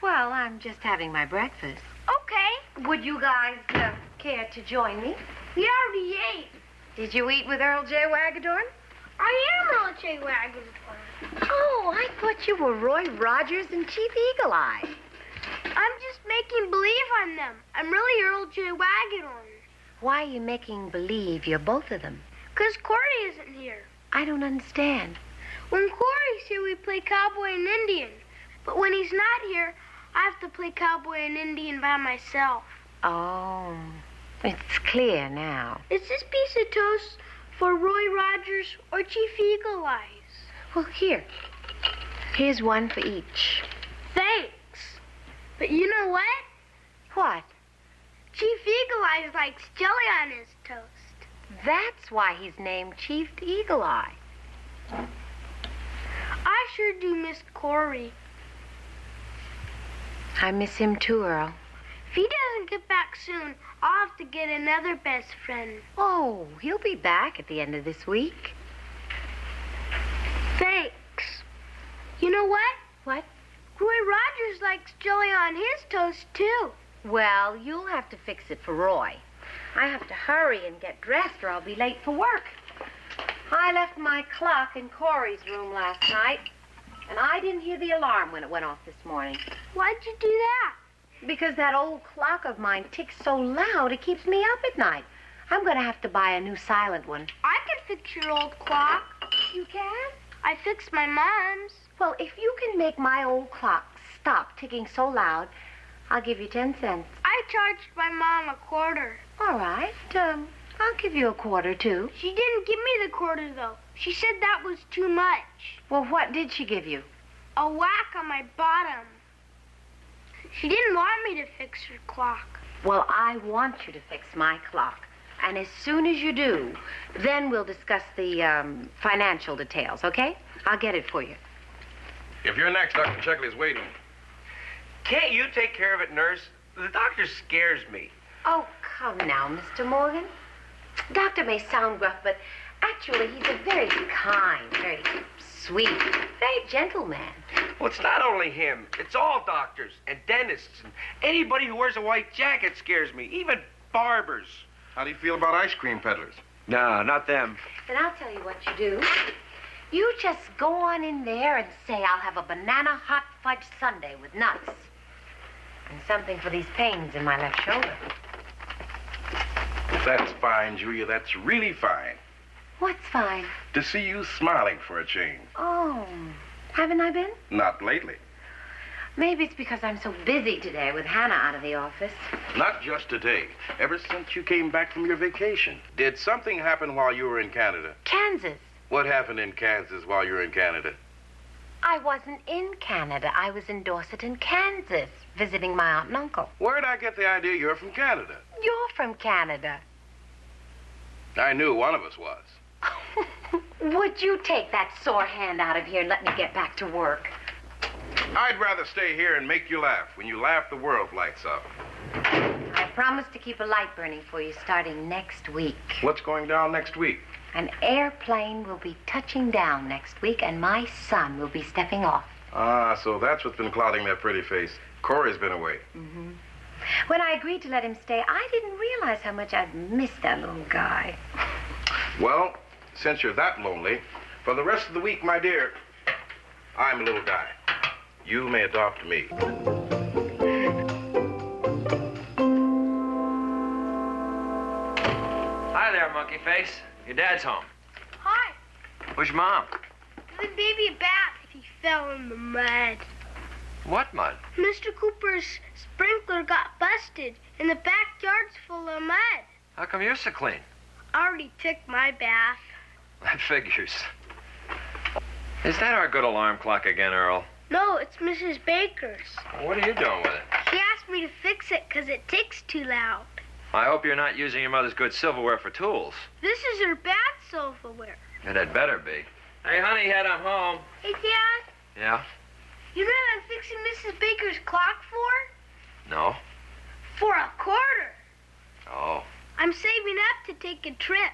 Well, I'm just having my breakfast. Okay. Would you guys care to join me? We already ate. Did you eat with Earl J. Wagadorn? I am Earl J. Wagadorn. Oh, I thought you were Roy Rogers and Chief Eagle Eye. I'm just making believe I'm them. I'm really Earl J. Wagadorn. Why are you making believe you're both of them? 'Cause Corey isn't here. I don't understand. When Corey's here, we play cowboy and Indian. But when he's not here, I have to play cowboy and Indian by myself. Oh, it's clear now. Is this piece of toast for Roy Rogers or Chief Eagle Eyes? Well, here's one for each. Thanks. But you know what? What? Chief Eagle Eyes likes jelly on his toast. That's why he's named Chief Eagle Eye. I sure do miss Corey. I miss him too, Earl. If he doesn't get back soon, I'll have to get another best friend. Oh, he'll be back at the end of this week. Thanks. You know what? What? Roy Rogers likes jelly on his toast, too. Well, you'll have to fix it for Roy. I have to hurry and get dressed or I'll be late for work. I left my clock in Corey's room last night, and I didn't hear the alarm when it went off this morning. Why'd you do that? Because that old clock of mine ticks so loud it keeps me up at night. I'm going to have to buy a new silent one. I can fix your old clock. You can? I fixed my mom's. Well, if you can make my old clock stop ticking so loud, I'll give you 10 cents. I charged my mom a quarter. All right. I'll give you a quarter, too. She didn't give me the quarter, though. She said that was too much. Well, what did she give you? A whack on my bottom. She didn't want me to fix her clock. Well, I want you to fix my clock. And as soon as you do, then we'll discuss the financial details, okay? I'll get it for you. If you're next, Dr. Checkley's waiting. Can't you take care of it, nurse? The doctor scares me. Oh, come now, Mr. Morgan. Doctor may sound rough, but actually he's a very kind, very sweet, very gentle man. Well, it's not only him. It's all doctors and dentists and anybody who wears a white jacket scares me, even barbers. How do you feel about ice cream peddlers? No, not them. Then I'll tell you what you do. You just go on in there and say, I'll have a banana hot fudge sundae with nuts. And something for these pains in my left shoulder. That's fine, Julia. That's really fine. What's fine? To see you smiling for a change. Oh, haven't I been? Not lately. Maybe it's because I'm so busy today with Hannah out of the office. Not just today. Ever since you came back from your vacation. Did something happen while you were in Canada? Kansas. What happened in Kansas while you were in Canada? I wasn't in Canada. I was in Dorset in Kansas, visiting my aunt and uncle. Where'd I get the idea you're from Canada? You're from Canada. I knew one of us was. Would you take that sore hand out of here and let me get back to work? I'd rather stay here and make you laugh. When you laugh, the world lights up. I promise to keep a light burning for you starting next week. What's going down next week? An airplane will be touching down next week, and my son will be stepping off. Ah, so that's what's been clouding that pretty face. Corey's been away. Mm-hmm. When I agreed to let him stay, I didn't realize how much I'd missed that little guy. Well, since you're that lonely, for the rest of the week, my dear, I'm a little guy. You may adopt me. Hi there, monkey face. Your dad's home. Hi. Where's your mom? The baby a bath. He fell in the mud. What mud? Mr. Cooper's sprinkler got busted, and the backyard's full of mud. How come you're so clean? I already took my bath. That figures. Is that our good alarm clock again, Earl? No, it's Mrs. Baker's. What are you doing with it? She asked me to fix it because it ticks too loud. I hope you're not using your mother's good silverware for tools. This is her bad silverware. It had better be. Hey, honey, head I'm home. Hey, Dad, Yeah? you know what I'm fixing Mrs. Baker's clock for? No? For a quarter. Oh. I'm saving up to take a trip.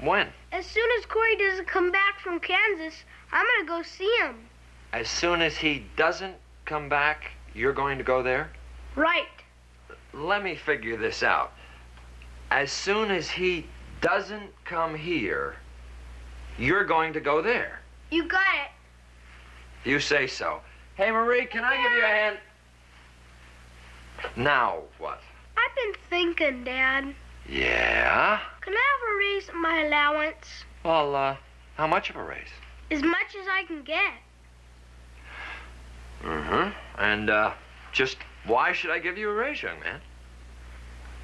When? As soon as Corey doesn't come back from Kansas, I'm going to go see him. As soon as he doesn't come back, you're going to go there? Right. Let me figure this out. As soon as he doesn't come here, you're going to go there. You got it. You say so. Hey, Marie, can I give you a hand? Now what? I've been thinking, Dad. Yeah? Can I have a raise in my allowance? Well, how much of a raise? As much as I can get. Mm-hmm. And, just why should I give you a raise, young man?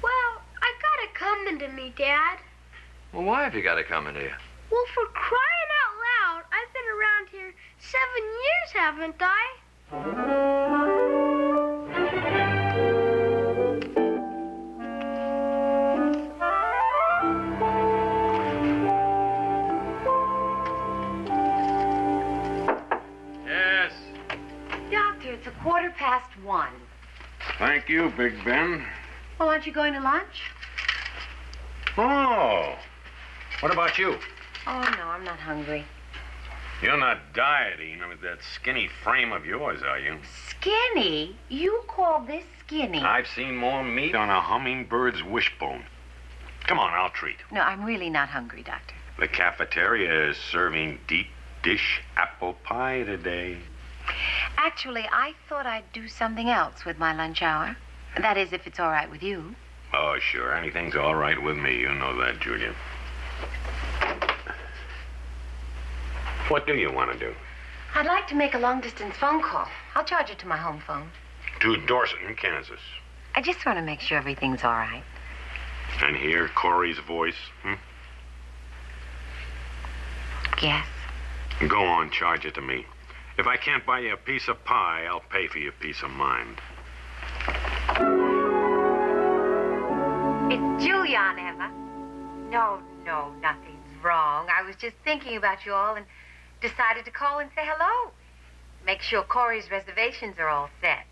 Well, I got it coming to me, Dad. Well, why have you got it coming to you? Well, for crying out loud, I've been around here 7 years, haven't I? Yes. Doctor, it's 1:15. Thank you, Big Ben. Well, aren't you going to lunch? Oh. What about you? Oh, no, I'm not hungry. You're not dieting with that skinny frame of yours, are you? Skinny? You call this skinny? I've seen more meat on a hummingbird's wishbone. Come on, I'll treat. No, I'm really not hungry, Doctor. The cafeteria is serving deep dish apple pie today. Actually, I thought I'd do something else with my lunch hour. That is, if it's all right with you. Oh, sure. Anything's all right with me. You know that, Julia. What do you want to do? I'd like to make a long-distance phone call. I'll charge it to my home phone. To Dorset in Kansas. I just want to make sure everything's all right. And hear Corey's voice? Yes. Go on, charge it to me. If I can't buy you a piece of pie, I'll pay for your peace of mind. It's Julian, Emma. No, nothing's wrong. I was just thinking about you all and decided to call and say hello. Make sure Corey's reservations are all set.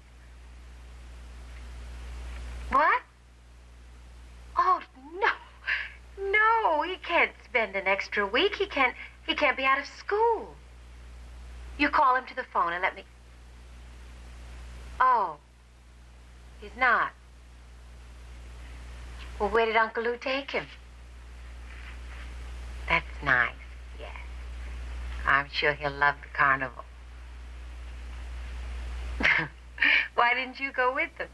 What? Oh, no, he can't spend an extra week. He can't be out of school. You call him to the phone and let me... Oh, he's not. Well, where did Uncle Lou take him? That's nice, yes. I'm sure he'll love the carnival. Why didn't you go with them?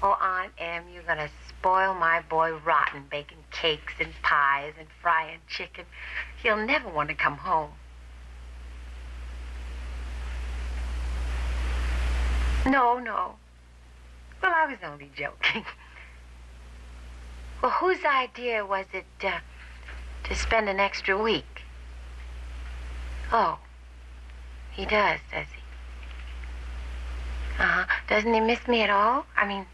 Oh, Aunt Em, you're gonna spoil my boy rotten baking cakes and pies and frying chicken. He'll never want to come home. No. Well, I was only joking. Well, whose idea was it to spend an extra week? Oh, he does he? Uh-huh. Doesn't he miss me at all? I mean,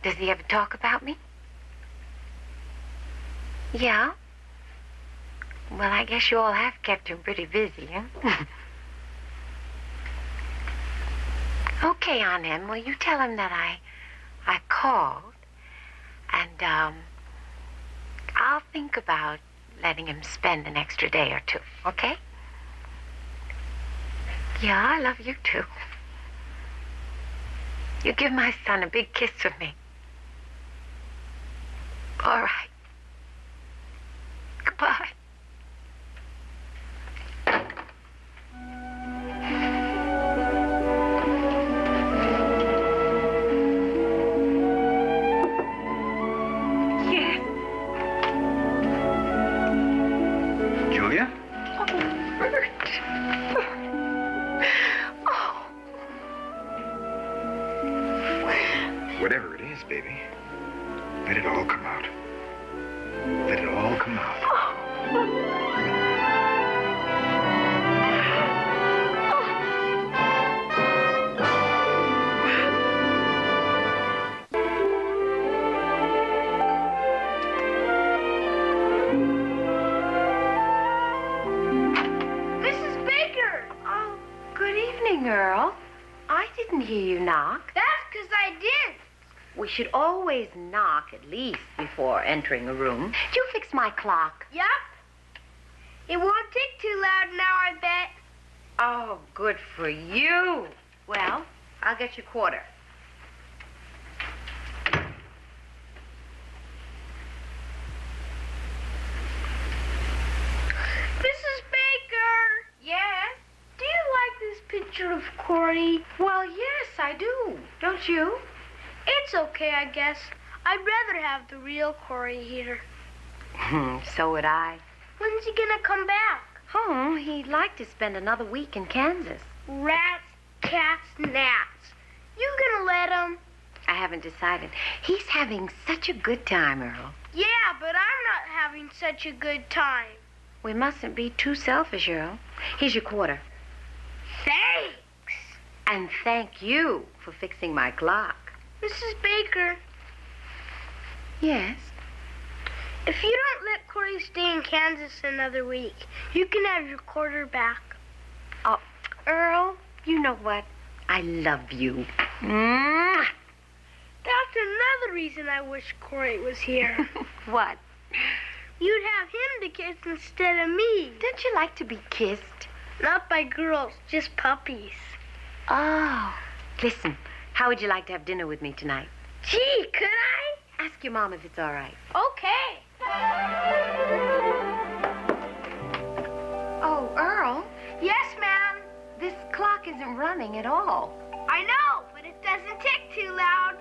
does he ever talk about me? Yeah? Well, I guess you all have kept him pretty busy, huh? Okay, Aunt Em, well, you tell him that I called, and, I'll think about letting him spend an extra day or two, okay? Yeah, I love you, too. You give my son a big kiss for me. All right. Goodbye. Yes. Julia? Oh, Bert. Oh. Whatever it is, baby, let it all come out. Let it all come out. Mrs. Baker! Oh, good evening, Earl. I didn't hear you knock. That's 'cause I did. We should always knock at least before entering a room. Did you fix my clock? Yup. It won't tick too loud now, I bet. Oh, good for you. Well, I'll get you a quarter. Mrs. Baker! Yes? Do you like this picture of Corey? Well, yes, I do. Don't you? It's okay, I guess. I'd rather have the real Corey here. So would I. When's he gonna come back? Oh, he'd like to spend another week in Kansas. Rats, cats, gnats. You gonna let him? I haven't decided. He's having such a good time, Earl. Yeah, but I'm not having such a good time. We mustn't be too selfish, Earl. Here's your quarter. Thanks. And thank you for fixing my clock. Mrs. Baker, Yes? if you don't let Corey stay in Kansas another week, you can have your quarter back. Oh, Earl, you know what? I love you. Mwah! That's another reason I wish Corey was here. What? You'd have him to kiss instead of me. Don't you like to be kissed? Not by girls, just puppies. Oh. Listen, how would you like to have dinner with me tonight? Gee, could I? Ask your mom if it's all right. Okay. Oh, Earl, Yes, ma'am. this clock isn't running at all. I know, but it doesn't tick too loud.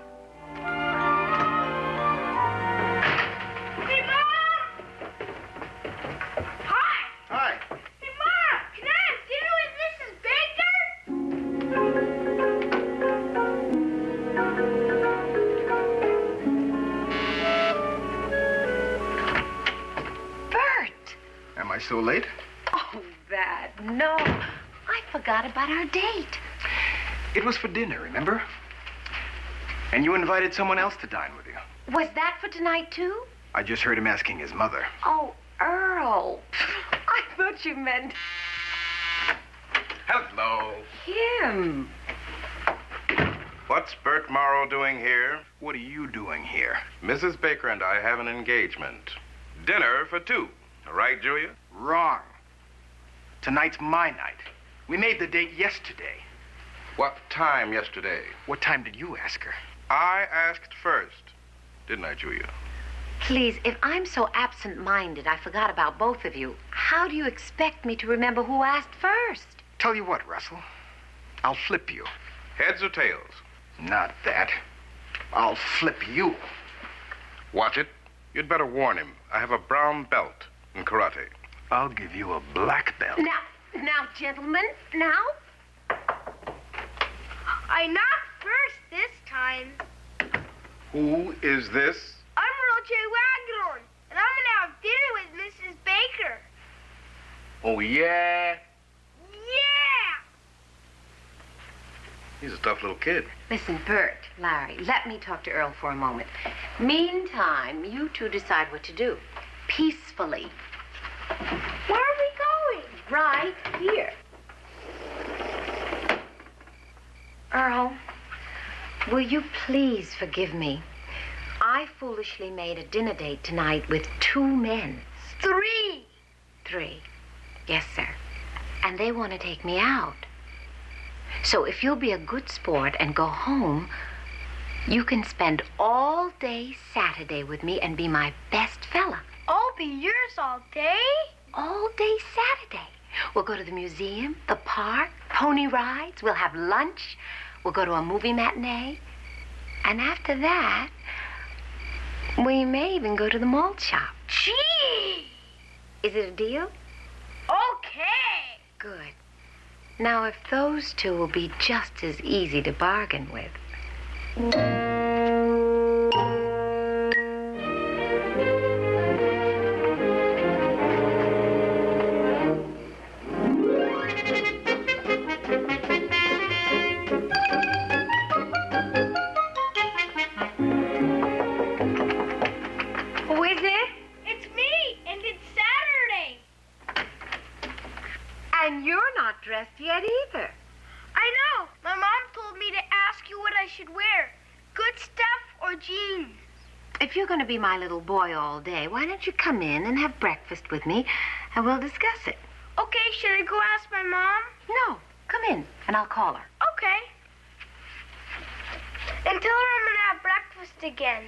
Hey, Mom! Hi! Hi. Hey, Mom! Can I have dinner with Mrs. Baker? Bert! Am I so late? Oh, that. No. I forgot about our date. It was for dinner, remember? And you invited someone else to dine with you. Was that for tonight, too? I just heard him asking his mother. Oh, Earl. I thought you meant Hello. him. What's Bert Morrow doing here? What are you doing here? Mrs. Baker and I have an engagement. Dinner for two. Right, Julia? Wrong. Tonight's my night. We made the date yesterday. What time yesterday? What time did you ask her? I asked first. Didn't I, Julia? Please, if I'm so absent-minded I forgot about both of you, how do you expect me to remember who asked first? Tell you what, Russell. I'll flip you. Heads or tails? Not that. I'll flip you. Watch it. You'd better warn him. I have a brown belt in karate. I'll give you a black belt. Now, gentlemen, now. I knocked first this time. Who is this? I'm Roche Wagner, and I'm gonna have dinner with Mrs. Baker. Oh, yeah? Yeah! He's a tough little kid. Listen, Bert, Larry, let me talk to Earl for a moment. Meantime, you two decide what to do. Peacefully. Where are we going? Right here. Earl, will you please forgive me? I foolishly made a dinner date tonight with two men. 3. 3. Yes, sir. And they want to take me out. So if you'll be a good sport and go home, you can spend all day Saturday with me and be my best fella. I'll be yours all day. All day Saturday. We'll go to the museum, the park, pony rides. We'll have lunch. We'll go to a movie matinee. And after that, we may even go to the malt shop. Gee! Is it a deal? Okay. Good. Now, if those two will be just as easy to bargain with. Who is it? It's me, and it's Saturday. And you're not dressed yet either. I know. My mom told me to ask you what I should wear. Good stuff or jeans? If you're going to be my little boy all day, why don't you come in and have breakfast with me, and we'll discuss it. Okay, should I go ask my mom? No, come in, and I'll call her. Okay. And tell her I'm gonna have breakfast again.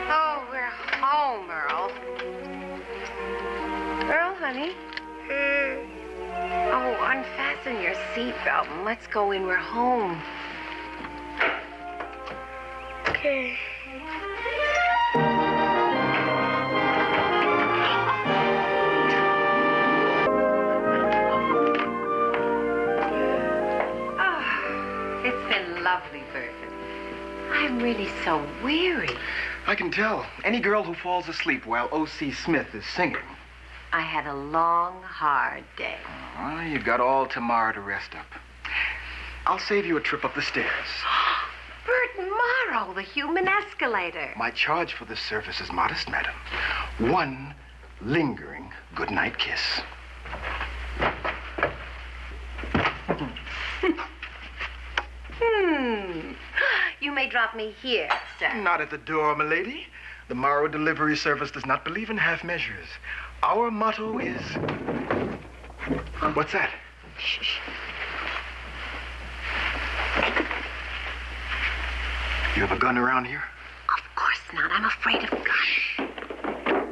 Oh, we're home, Earl. Earl, honey. Oh, unfasten your seatbelt and let's go in. We're home. Okay. Oh, it's been lovely, Bert. I'm really so weary. I can tell. Any girl who falls asleep while O.C. Smith is singing. I had a long, hard day. Well, you've got all tomorrow to rest up. I'll save you a trip up the stairs. Bert Morrow, the human escalator. My charge for this service is modest, madam. One lingering goodnight kiss. You may drop me here, sir. Not at the door, milady. The Morrow delivery service does not believe in half measures. Our motto is... What's that? Shh. You have a gun around here? Of course not. I'm afraid of guns.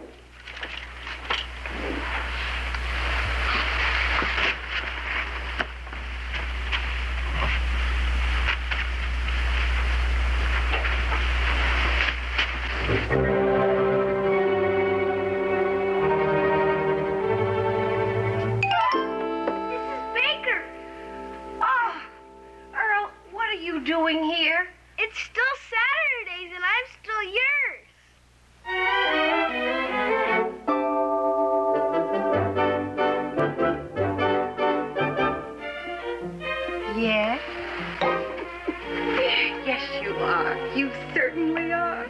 Mrs. Baker, Oh, Earl, what are you doing here? it's still Saturdays and I'm still yours. Yes? Yes, you are. You certainly are.